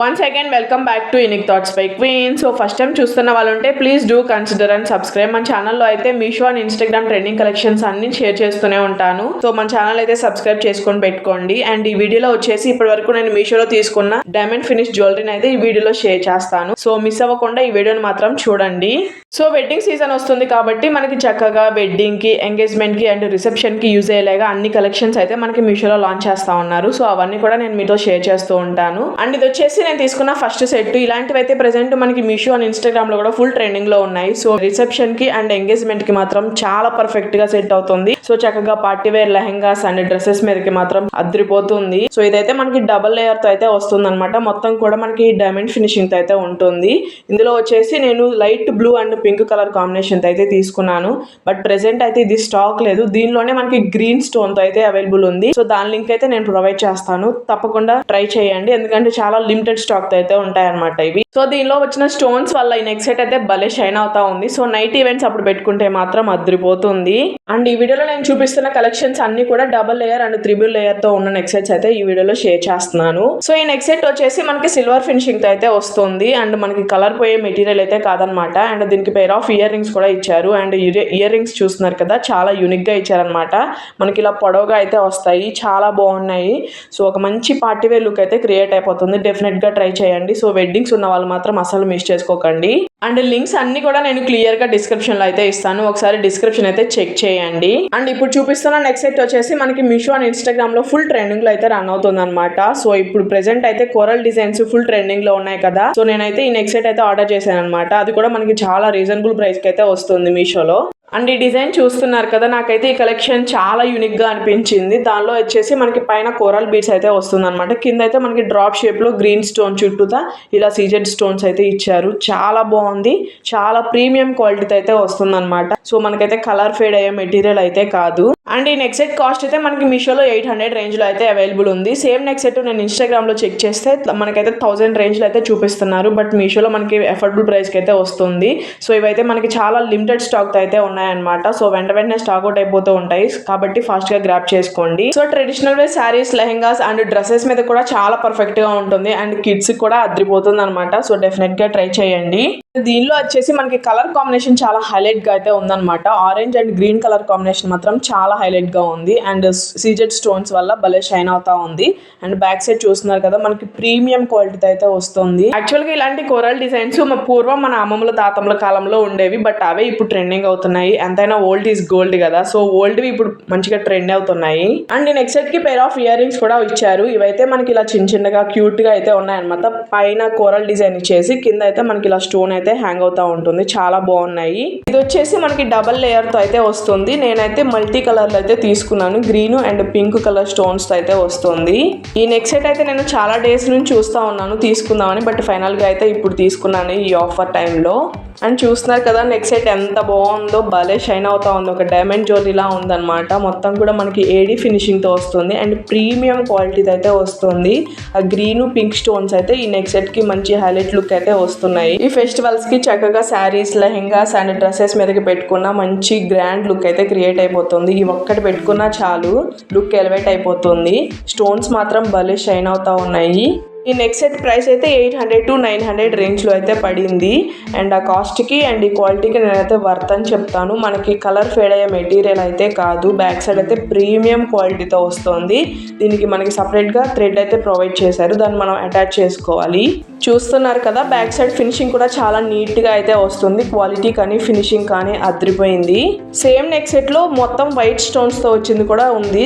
Once again, welcome back to Unique Thoughts by Queen. So first time చూస్తున్న వాళ్ళు ఉంటే please do consider and subscribe. మన ఛానల్లో అయితే Meesho and Instagram trending collections అన్ని షేర్ చేస్తూనే ఉంటాను. సో మన ఛానల్ అయితే సబ్స్క్రైబ్ చేసుకొని పెట్టుకోండి. అండ్ ఈ వీడియోలో వచ్చేసి ఇప్పటి వరకు నేను మీషోలో తీసుకున్న డైమండ్ ఫినిష్ జ్యువెలరీని అయితే ఈ వీడియోలో షేర్ చేస్తాను. సో మిస్ అవ్వకుండా ఈ వీడియోని మాత్రం చూడండి. సో వెడ్డింగ్ సీజన్ వస్తుంది కాబట్టి మనకి చక్కగా వెడ్డింగ్ కి, ఎంగేజ్మెంట్ కి అండ్ రిసెప్షన్ కి యూజ్ అయ్యేలాగా అన్ని కలెక్షన్స్ అయితే మనకి మీషోలో లాంచ్ చేస్తా ఉన్నారు. సో అవన్నీ కూడా నేను మీతో షేర్ చేస్తూ ఉంటాను. అండ్ ఇది వచ్చేసి నేను తీసుకున్న ఫస్ట్ సెట్. ఇలాంటివి అయితే ప్రెసెంట్ మనకి మీషో అండ్ ఇన్స్టాగ్రామ్ లో కూడా ఫుల్ ట్రెండింగ్ లో ఉన్నాయి. సో రిసెప్షన్ కి అండ్ ఎంగేజ్మెంట్ కి మాత్రం చాలా పర్ఫెక్ట్ గా సెట్ అవుతుంది. సో చక్కగా party wear lehengas and dresses మీదకి మాత్రం అద్రిపోతుంది. సో ఇదైతే మనకి డబుల్ లేయర్ తో అయితే వస్తుంది అనమాట. మొత్తం కూడా మనకి డైమండ్ ఫినిషింగ్ తో అయితే ఉంటుంది. ఇందులో వచ్చేసి నేను light blue and pink colour combination అయితే తీసుకున్నాను. బట్ ప్రెసెంట్ అయితే ఇది స్టాక్ లేదు. దీనిలోనే మనకి గ్రీన్ స్టోన్ తో అయితే అవైలబుల్ ఉంది. సో దాని లింక్ అయితే నేను ప్రొవైడ్ చేస్తాను. తప్పకుండా ట్రై చేయండి, ఎందుకంటే చాలా లిమిటెడ్ స్టాక్ తో అయితే ఉంటాయన్నమాట ఇవి. సో దీనిలో వచ్చిన స్టోన్స్ వల్ల ఈ నెక్ సెట్ అయితే భలే షైన్ అవుతా ఉంది. సో నైట్ ఈవెంట్స్ అప్పుడు పెట్టుకుంటే మాత్రం అద్రిపోతుంది. అండ్ ఈ వీడియోలో నేను చూపిస్తున్న కలెక్షన్స్ అన్ని కూడా double layer and triple layer తో ఉన్న నెక్ సెట్స్ అయితే ఈ వీడియోలో షేర్ చేస్తున్నాను. సో ఈ నెక్ సెట్ వచ్చేసి మనకి సిల్వర్ ఫినిషింగ్ తో అయితే వస్తుంది. అండ్ మనకి కలర్ పోయే మెటీరియల్ అయితే కాదనమాట. అండ్ దీనికి పేర్ ఆఫ్ ఇయర్ రింగ్స్ కూడా ఇచ్చారు. అండ్ ఇయర్ రింగ్స్ చూస్తున్నారు కదా, చాలా యూనిక్ గా ఇచ్చారనమాట. మనకి ఇలా పొడవుగా అయితే వస్తాయి, చాలా బాగున్నాయి. సో ఒక మంచి పార్టీ వేర్ లుక్ అయితే క్రియేట్ అయిపోతుంది. డెఫినెట్ గా ట్రై చేయండి. సో వెడ్డింగ్స్ ఉన్న వాళ్ళు మాత్రం అసలు మిస్ చేసుకోకండి. అండ్ లింక్స్ అన్ని కూడా నేను క్లియర్ గా డిస్క్రిప్షన్ లో అయితే ఇస్తాను. ఒకసారి డిస్క్రిప్షన్ అయితే చెక్ చేయండి. అండ్ ఇప్పుడు చూపిస్తున్న నెక్స్ట్ సెట్ వచ్చేసి మనకి మీషో అండ్ ఇన్స్టాగ్రామ్ లో ఫుల్ ట్రెండింగ్ లో అయితే రన్ అవుతుంది అనమాట. సో ఇప్పుడు ప్రెసెంట్ అయితే కోరల్ డిజైన్స్ ఫుల్ ట్రెండింగ్ లో ఉన్నాయి కదా. సో నేనైతే ఈ నెక్స్ట్ సెట్ అయితే ఆర్డర్ చేశాను అనమాట. అది కూడా మనకి చాలా రీజనబుల్ ప్రైస్ కి అయితే వస్తుంది మీషోలో. అండ్ ఈ డిజైన్ చూస్తున్నారు కదా, నాకైతే ఈ కలెక్షన్ చాలా యూనిక్ గా అనిపించింది. దానిలో వచ్చేసి మనకి పైన కోరల్ బీడ్స్ అయితే వస్తుంది అనమాట. కింద అయితే మనకి డ్రాప్ షేప్ లో గ్రీన్ స్టోన్ చుట్టూతా ఇలా సీజెడ్ స్టోన్స్ అయితే ఇచ్చారు. చాలా బాగుంది, చాలా ప్రీమియం క్వాలిటీతో అయితే వస్తుంది అనమాట. సో మనకైతే కలర్ ఫేడ్ అయ్యే మెటీరియల్ అయితే కాదు. అండ్ ఈ నెక్ సెట్ కాస్ట్ అయితే మనకి మీషోలో 800 రేంజ్ లో అయితే అవైలబుల్ ఉంది. సేమ్ నెక్ సెట్ నేను ఇన్స్టాగ్రామ్ లో చెక్ చేస్తే మనకైతే 1000 రేంజ్ లో అయితే చూపిస్తున్నారు. బట్ మీషోలో మనకి అఫోర్డబుల్ ప్రైస్ కి అయితే వస్తుంది. సో ఇవైతే మనకి చాలా లిమిటెడ్ స్టాక్ తో అయితే ఉన్నాయన్నమాట. సో వెంటనే స్టాక్ అవుట్ అయిపోతూ ఉంటాయి కాబట్టి ఫాస్ట్ గా గ్రాప్ చేసుకోండి. So traditional wear saris, lehengas and dresses మీద కూడా చాలా పర్ఫెక్ట్ గా ఉంటుంది. అండ్ కిడ్స్ కూడా అద్రిపోతుంది అనమాట. సో డెఫినెట్ గా ట్రై చేయండి. దీనిలో వచ్చేసి మనకి కలర్ కాంబినేషన్ చాలా హైలైట్ గా అయితే ఉందన్నమాట. Orange and green colour combination మాత్రం చాలా హైలైట్ గా ఉంది. అండ్ సీజెడ్ స్టోన్స్ వల్ల భలే షైన్ అవుతా ఉంది. అండ్ బ్యాక్ సైడ్ చూస్తున్నారు కదా, మనకి ప్రీమియం క్వాలిటీతో అయితే వస్తుంది. యాక్చువల్ గా ఇలాంటి కోరల్ డిజైన్స్ పూర్వం మన అమ్మమ్మల తాతమ్మల కాలంలో ఉండేవి. బట్ అవే ఇప్పుడు ట్రెండింగ్ అవుతున్నాయి. ఎంతైనా ఓల్డ్ ఈజ్ గోల్డ్ కదా. సో ఓల్డ్ ఇప్పుడు మంచిగా ట్రెండ్ అవుతున్నాయి. అండ్ నెక్స్ట్ సెట్ కి పేర్ ఆఫ్ ఇయర్ రింగ్స్ కూడా ఇచ్చారు. ఇవైతే మనకి ఇలా చిన్నగా క్యూట్ గా అయితే ఉన్నాయన్నమాట. పైన కోరల్ డిజైన్ ఇచ్చేసి కింద అయితే మనకి ఇలా స్టోన్ అయితే హ్యాంగ్ అవుతా ఉంటుంది. చాలా బాగున్నాయి. ఇది వచ్చేసి మనకి డబల్ లేయర్ తో అయితే వస్తుంది. నేనైతే మల్టీ కలర్ లో అయితే తీసుకున్నాను. Green and pink colour stones తో అయితే వస్తుంది. ఈ నెక్ సెట్ అయితే నేను చాలా డేస్ నుంచి చూస్తా ఉన్నాను తీసుకుందామని. బట్ ఫైనల్ గా అయితే ఇప్పుడు తీసుకున్నాను ఈ ఆఫర్ టైంలో. అండ్ చూస్తున్నారు కదా, నెక్ సెట్ ఎంత బాగుందో, భలే షైన్ అవుతా ఉంది. ఒక డైమండ్ జ్యువెలరీలా ఉందన్నమాట. మొత్తం కూడా మనకి ఏడీ ఫినిషింగ్ తో వస్తుంది. అండ్ ప్రీమియం క్వాలిటీతో అయితే వస్తుంది. ఆ గ్రీన్ పింక్ స్టోన్స్ అయితే ఈ నెక్ సెట్ కి మంచి హైలైట్ లుక్ అయితే వస్తున్నాయి. ఈ ఫెస్టివల్స్ కి చక్కగా శారీస్, లెహెంగాస్ అండ్ డ్రెస్సెస్ మీదకి పెట్టుకున్న మంచి గ్రాండ్ లుక్ అయితే క్రియేట్ అయిపోతుంది. ఈ ఒక్కటి పెట్టుకున్నా చాలు, లుక్ ఎలివేట్ అయిపోతుంది. స్టోన్స్ మాత్రం భలే షైన్ అవుతా ఉన్నాయి. ఈ నెక్ సెట్ ప్రైస్ అయితే 800 to 900 రేంజ్ లో అయితే పడింది. అండ్ ఆ కాస్ట్ కి అండ్ ఈ క్వాలిటీకి నేనైతే వర్త్ అని చెప్తాను. మనకి కలర్ ఫేడ్ అయ్యే మెటీరియల్ అయితే కాదు. బ్యాక్ సైడ్ అయితే ప్రీమియం క్వాలిటీతో వస్తుంది. దీనికి మనకి సపరేట్ గా థ్రెడ్ అయితే ప్రొవైడ్ చేశారు. దాన్ని మనం అటాచ్ చేసుకోవాలి. చూస్తున్నారు కదా, బ్యాక్ సైడ్ ఫినిషింగ్ కూడా చాలా నీట్ గా అయితే వస్తుంది. క్వాలిటీ కానీ ఫినిషింగ్ కానీ అద్రిపోయింది. సేమ్ నెక్ సెట్ లో మొత్తం వైట్ స్టోన్స్ తో వచ్చింది కూడా ఉంది.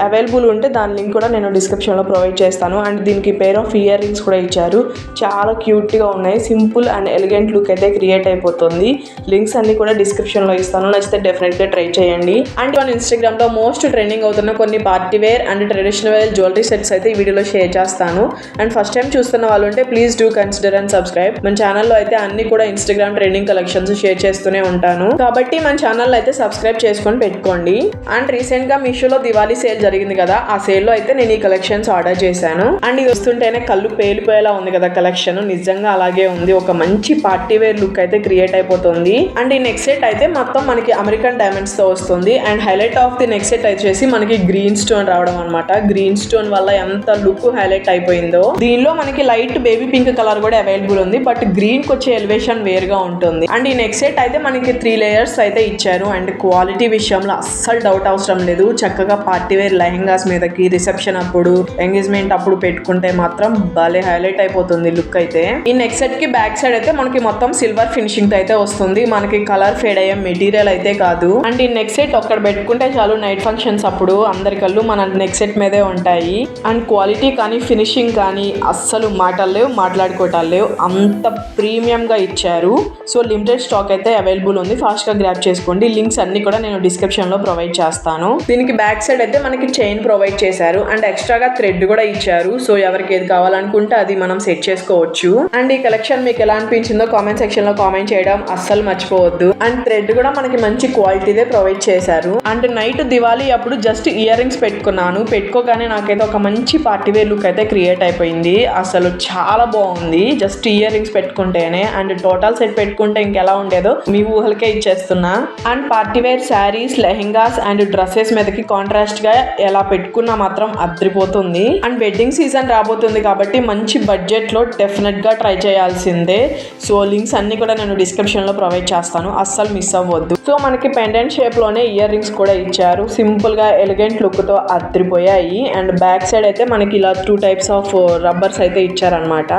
అవైలబుల్ ఉంటే దాని లింక్ కూడా నేను డిస్క్రిప్షన్ లో ప్రొవైడ్ చేస్తాను. అండ్ దీనికి పేర్ ఆఫ్ ఇయర్ రింగ్స్ కూడా ఇచ్చారు. చాలా క్యూట్ గా ఉన్నాయి. సింపుల్ అండ్ ఎలిగెంట్ లుక్ అయితే క్రియేట్ అయిపోతుంది. లింక్స్ అన్ని కూడా డిస్క్రిప్షన్ లో ఇస్తాను. నచ్చితే డెఫినెట్ గా ట్రై చేయండి. అండ్ మన ఇన్స్టాగ్రామ్ లో మోస్ట్ ట్రెండింగ్ అవుతున్న కొన్ని party wear and traditional wear jewellery sets అయితే ఈ వీడియోలో షేర్ చేస్తాను. అండ్ ఫస్ట్ టైం చూస్తున్న వాళ్ళు ఉంటే please do consider and subscribe. మన ఛానల్లో అయితే అన్ని కూడా ఇన్స్టాగ్రామ్ ట్రెండింగ్ కలెక్షన్స్ షేర్ చేస్తూనే ఉంటాను కాబట్టి మన ఛానల్ అయితే సబ్స్క్రైబ్ చేసుకొని పెట్టుకోండి. అండ్ రీసెంట్ గా మీషోలో దివాళీ సేల్ జరిగింది కదా, ఆ సేల్ లో అయితే నేను ఈ కలెక్షన్స్ ఆర్డర్ చేశాను. అండ్ ఇది వస్తుంటేనే కళ్ళు పేలిపోయేలా ఉంది కదా కలెక్షన్, నిజంగా అలాగే ఉంది. ఒక మంచి పార్టీ వేర్ లుక్ అయితే క్రియేట్ అయిపోతుంది. అండ్ ఈ నెక్ సెట్ అయితే మొత్తం మనకి అమెరికన్ డైమండ్స్ తో వస్తుంది. And highlight of the neck set వచ్చేసి మనకి గ్రీన్ స్టోన్ రావడం అనమాట. గ్రీన్ స్టోన్ వల్ల ఎంత లుక్ హైలైట్ అయిపోయిందో. దీనిలో మనకి లైట్ బేబీ పింక్ కలర్ కూడా అవైలబుల్ ఉంది, బట్ గ్రీన్ కి వచ్చే ఎలివేషన్ వేరుగా ఉంటుంది. అండ్ ఈ నెక్ సెట్ అయితే మనకి 3 లేయర్స్ అయితే ఇచ్చారు. అండ్ క్వాలిటీ విషయంలో అస్సలు డౌట్ అవసరం లేదు. చక్కగా పార్టీ వేర్ లెహంగాస్ మీదకి, రిసెప్షన్ అప్పుడు, ఎంగేజ్మెంట్ అప్పుడు పెట్టుకుంటే మాత్రం భలే హైలైట్ అయిపోతుంది లుక్ అయితే. ఈ నెక్ సెట్ కి బ్యాక్ సైడ్ అయితే మనకి మొత్తం సిల్వర్ ఫినిషింగ్ అయితే వస్తుంది. మనకి కలర్ ఫేడ్ అయ్యే మెటీరియల్ అయితే కాదు. అండ్ ఈ నెక్ సెట్ ఒక్కడ పెట్టుకుంటే చాలు, నైట్ ఫంక్షన్స్ అప్పుడు అందరి కళ్ళు మన నెక్ సెట్ మీదే ఉంటాయి. అండ్ క్వాలిటీ కానీ ఫినిషింగ్ కానీ అస్సలు మాటలు లేవు, మాట్లాడుకోవటాలు లేవు, అంత ప్రీమియం గా ఇచ్చారు. సో లిమిటెడ్ స్టాక్ అయితే అవైలబుల్ ఉంది, ఫాస్ట్ గా గ్రాబ్ చేసుకోండి. లింక్స్ అన్ని కూడా నేను డిస్క్రిప్షన్ లో ప్రొవైడ్ చేస్తాను. దీనికి బ్యాక్ సైడ్ అయితే మనకి చైన్ ప్రొవైడ్ చేశారు అండ్ ఎక్స్ట్రాగా థ్రెడ్ కూడా ఇచ్చారు. సో ఎవరికి ఏది కావాలనుకుంటే అది మనం సెట్ చేసుకోవచ్చు. అండ్ ఈ కలెక్షన్ మీకు ఎలా అనిపించిందో కామెంట్ సెక్షన్ లో కామెంట్ చేయడం అస్సలు మర్చిపోవద్దు. అండ్ థ్రెడ్ కూడా మనకి మంచి క్వాలిటీదే ప్రొవైడ్ చేశారు. అండ్ నైట్ దివాళీ అప్పుడు జస్ట్ ఇయర్ రింగ్స్ పెట్టుకున్నాను, పెట్టుకోగానే నాకైతే ఒక మంచి పార్టీ వేర్ లుక్ అయితే క్రియేట్ అయిపోయింది. అసలు చాలా బాగుంది జస్ట్ ఇయర్ రింగ్స్ పెట్టుకుంటేనే. అండ్ టోటల్ సెట్ పెట్టుకుంటే ఇంకెలా ఉండేదో మీ ఊహలకే ఇచ్చేస్తున్నా. And party wear saris, lehengas and dresses మీదకి కాంట్రాస్ట్ గా ఎలా పెట్టుకున్నా మాత్రం అద్రిపోతుంది. అండ్ వెడ్డింగ్ సీజన్ రాబోతుంది కాబట్టి మంచి బడ్జెట్ లో డెఫినెట్ గా ట్రై చేయాల్సిందే. సో లింక్స్ అన్ని కూడా నేను డిస్క్రిప్షన్ లో ప్రొవైడ్ చేస్తాను, అస్సలు మిస్ అవ్వద్దు. సో మనకి పెండెంట్ షేప్ లోనే ఇయర్ రింగ్స్ కూడా ఇచ్చారు, సింపుల్ గా ఎలిగెంట్ లుక్ తో అద్రిపోయాయి. అండ్ బ్యాక్ సైడ్ అయితే మనకి ఇలా 2 టైప్స్ ఆఫ్ రబ్బర్స్ అయితే ఇచ్చారనమాట.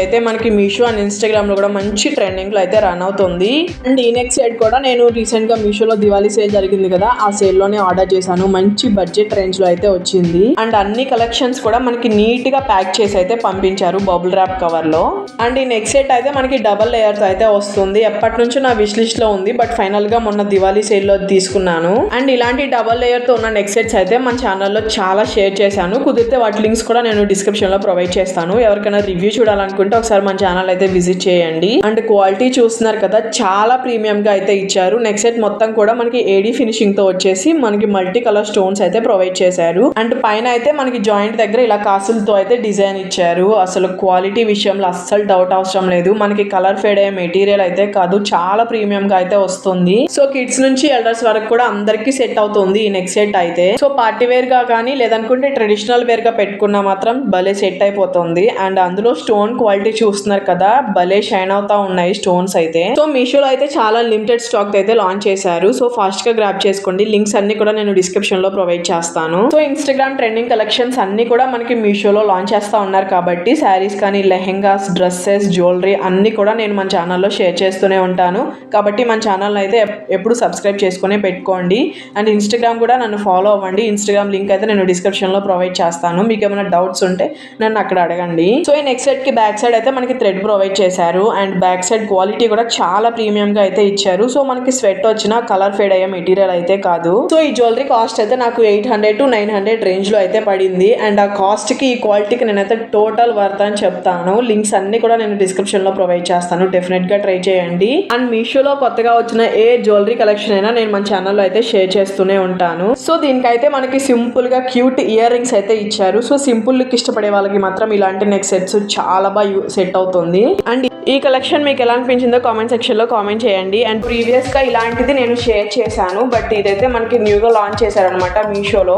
అయితే మనకి మీషో అండ్ ఇన్స్టాగ్రామ్ లో కూడా మంచి ట్రెండింగ్ లో అయితే రన్ అవుతుంది. అండ్ ఈ నెక్ సెట్ కూడా నేను రీసెంట్ గా మీషోలో దివాళీ సేల్ జరిగింది కదా, ఆ సేల్ లోనే ఆర్డర్ చేశాను. మంచి బడ్జెట్ రేంజ్ లో అయితే వచ్చింది. అండ్ అన్ని కలెక్షన్స్ కూడా మనకి నీట్ గా ప్యాక్ చేసి అయితే పంపించారు బబుల్ ర్యాప్ కవర్ లో. అండ్ ఈ నెక్ సెట్ అయితే మనకి డబల్ లేయర్స్ అయితే వస్తుంది. ఎప్పటి నుంచో నా విష్ లిస్ట్ లో ఉంది, బట్ ఫైనల్ గా మొన్న దివాళీ సేల్ లో తీసుకున్నాను. అండ్ ఇలాంటి డబల్ లేయర్ తో ఉన్న నెక్ సెట్స్ అయితే మన ఛానల్లో చాలా షేర్ చేశాను. కుదిరితే వాటి లింక్స్ కూడా నేను డిస్క్రిప్షన్ లో ప్రొవైడ్ చేస్తాను. ఎవరికైనా రివ్యూ చూడాలనుకుంటే ఒకసారి మన ఛానల్ అయితే విజిట్ చేయండి. అండ్ క్వాలిటీ చూస్తున్నారు కదా, చాలా ప్రీమియం గా అయితే ఇచ్చారు. నెక్ సెట్ మొత్తం కూడా మనకి ఏడీ ఫినిషింగ్ తో వచ్చేసి మనకి మల్టీ కలర్ స్టోన్స్ అయితే ప్రొవైడ్ చేశారు. అండ్ పైన అయితే మనకి జాయింట్ దగ్గర ఇలా కాసులతో అయితే డిజైన్ ఇచ్చారు. అసలు క్వాలిటీ విషయంలో అస్సలు డౌట్ అవసరం లేదు. మనకి కలర్ ఫేడ్ అయ్యే మెటీరియల్ అయితే కాదు, చాలా ప్రీమియం గా అయితే వస్తుంది. సో కిడ్స్ నుంచి ఎల్డర్స్ వరకు కూడా అందరికి సెట్ అవుతుంది ఈ నెక్ సెట్ అయితే. సో పార్టీ వేర్ గా కానీ లేదనుకుంటే ట్రెడిషనల్ వేర్ గా పెట్టుకున్నా మాత్రం భలే సెట్ అయిపోతుంది. అండ్ అందులో స్టోన్ క్వాలిటీ చూస్తున్నారు కదా, భలే షైన్ అవుతా ఉన్నాయి స్టోన్స్ అయితే. సో మీషోలో అయితే చాలా లిమిటెడ్ స్టాక్ అయితే లాంచ్ చేశారు. సో ఫాస్ట్ గా గ్రాబ్ చేసుకోండి. లింక్స్ అన్ని కూడా నేను డిస్క్రిప్షన్ లో ప్రొవైడ్ చేస్తాను. సో ఇన్స్టాగ్రామ్ ట్రెండింగ్ కలెక్షన్స్ అన్ని కూడా మనకి మీషోలో లాంచ్ చేస్తా ఉన్నారు కాబట్టి శారీస్ కానీ, లెహెంగాస్, డ్రెస్సెస్, జ్యువెలరీ అన్ని కూడా నేను మన ఛానల్లో షేర్ చేస్తూనే ఉంటాను. కాబట్టి మన ఛానల్ అయితే ఎప్పుడు సబ్స్క్రైబ్ చేసుకునే పెట్టుకోండి. అండ్ ఇన్స్టాగ్రామ్ కూడా నన్ను ఫాలో అవ్వండి. ఇన్స్టాగ్రామ్ లింక్ అయితే నేను డిస్క్రిప్షన్ లో ప్రొవైడ్ చేస్తాను. మీకు ఏమైనా డౌట్స్ ఉంటే నన్ను అక్కడ అడగండి. సో ఈ నెక్ సెట్ కి బ్యాక్ సైడ్ అయితే మనకి థ్రెడ్ ప్రొవైడ్ చేశారు. అండ్ బ్యాక్ సైడ్ క్వాలిటీ కూడా చాలా ప్రీమియం గా అయితే ఇచ్చారు. సో మనకి స్వెట్ వచ్చిన కలర్ ఫేడ్ అయ్యే మెటీరియల్ అయితే కాదు. సో ఈ జ్యువెలరీ కాస్ట్ అయితే నాకు 800 to 900 రేంజ్ లో అయితే పడింది. అండ్ ఆ కాస్ట్ కి ఈ క్వాలిటీకి నేనైతే టోటల్ వర్త్ అని చెప్తాను. లింక్స్ అన్ని కూడా నేను డిస్క్రిప్షన్ లో ప్రొవైడ్ చేస్తాను, డెఫినెట్ గా ట్రై చేయండి. అండ్ మీషోలో కొత్తగా వచ్చిన ఏ జ్యువెలరీ కలెక్షన్ అయినా నేను మన ఛానల్లో అయితే షేర్ చేస్తూనే ఉంటాను. సో దీనికైతే మనకి సింపుల్ గా క్యూట్ ఇయర్ రింగ్స్ అయితే ఇచ్చారు. సో సింపుల్ లుక్ ఇష్టపడే వాళ్ళకి మాత్రం ఇలాంటి నెక్ సెట్స్ చాలా బాగా సెట్ అవుతుంది. అండ్ ఈ కలెక్షన్ మీకు ఎలా అనిపించిందో కామెంట్ సెక్షన్ లో కామెంట్ చేయండి. అండ్ ప్రీవియస్ గా ఇలాంటిది నేను షేర్ చేశాను, బట్ ఇదైతే మనకి న్యూగా లాంచ్ చేశారనమాట మీషోలో.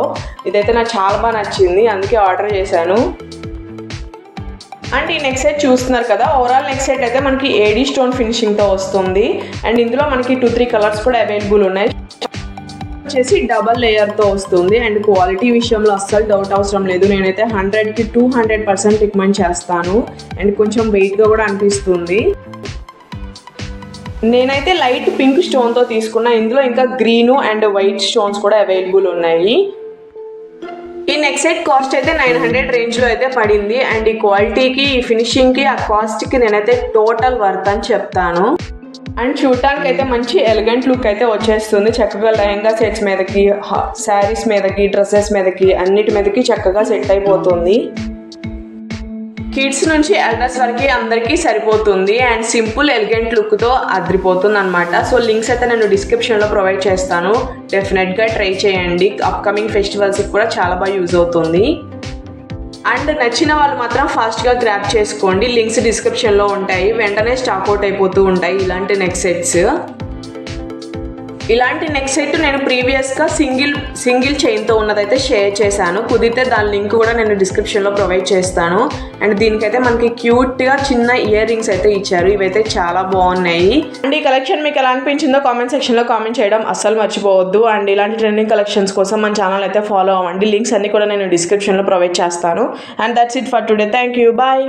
ఇదైతే నాకు చాలా బాగా నచ్చింది, అందుకే ఆర్డర్ చేశాను. అండ్ ఈ నెక్ సెట్ చూస్తున్నారు కదా, ఓవరాల్ నెక్ సెట్ అయితే మనకి ఏడీ స్టోన్ ఫినిషింగ్ తో వస్తుంది. అండ్ ఇందులో మనకి 2-3 కలర్స్ కూడా అవైలబుల్ ఉన్నాయి. వచ్చేసి డబల్ లేయర్ తో వస్తుంది. అండ్ క్వాలిటీ విషయంలో అస్సలు డౌట్ అవసరం లేదు. నేనైతే 100కి 200% రికమెండ్ చేస్తాను. అండ్ కొంచెం వెయిట్ గా కూడా అనిపిస్తుంది. నేనైతే లైట్ పింక్ స్టోన్ తో తీసుకున్నా. ఇందులో ఇంకా గ్రీన్ అండ్ వైట్ స్టోన్స్ కూడా అవైలబుల్ ఉన్నాయి. ఈ నెక్ సెట్ కాస్ట్ అయితే 900 రేంజ్ లో అయితే పడింది. అండ్ ఈ క్వాలిటీకి, ఈ ఫినిషింగ్ కి, ఆ కాస్ట్ కి నేనైతే టోటల్ వర్త్ అని చెప్తాను. అండ్ చూడటానికి అయితే మంచి ఎలిగెంట్ లుక్ అయితే వచ్చేస్తుంది. చక్కగా లెహంగా సెట్స్ మీదకి, శారీస్ మీదకి, డ్రెస్సెస్ మీదకి, అన్నిటి మీదకి చక్కగా సెట్ అయిపోతుంది. కిడ్స్ నుంచి ఎల్డర్స్ వరకు అందరికీ సరిపోతుంది అండ్ సింపుల్ ఎలిగెంట్ లుక్తో అదిరిపోతుంది అనమాట. సో లింక్స్ అయితే నేను డిస్క్రిప్షన్లో ప్రొవైడ్ చేస్తాను, డెఫినెట్గా ట్రై చేయండి. అప్కమింగ్ ఫెస్టివల్స్కి కూడా చాలా బాగా యూజ్ అవుతుంది. అండ్ నచ్చిన వాళ్ళు మాత్రం ఫాస్ట్గా గ్రాప్ చేసుకోండి, లింక్స్ డిస్క్రిప్షన్లో ఉంటాయి. వెంటనే స్టాక్ అవుట్ అయిపోతూ ఉంటాయి ఇలాంటి నెక్ సెట్స్. ఇలాంటి నెక్ సెట్ నేను ప్రీవియస్గా సింగిల్ చైన్తో ఉన్నదైతే షేర్ చేశాను, కుదిరితే దాని లింక్ కూడా నేను డిస్క్రిప్షన్లో ప్రొవైడ్ చేస్తాను. అండ్ దీనికైతే మనకి క్యూట్గా చిన్న ఇయర్ రింగ్స్ అయితే ఇచ్చారు, ఇవైతే చాలా బాగున్నాయి. అండ్ ఈ కలెక్షన్ మీకు ఎలా అనిపించిందో కామెంట్ సెక్షన్లో కామెంట్ చేయడం అస్సలు మర్చిపోవద్దు. అండ్ ఇలాంటి ట్రెండింగ్ కలెక్షన్స్ కోసం మన ఛానల్ అయితే ఫాలో అవ్వండి, లింక్స్ అన్ని కూడా నేను డిస్క్రిప్షన్లో ప్రొవైడ్ చేస్తాను. And that's it for today, thank you, bye.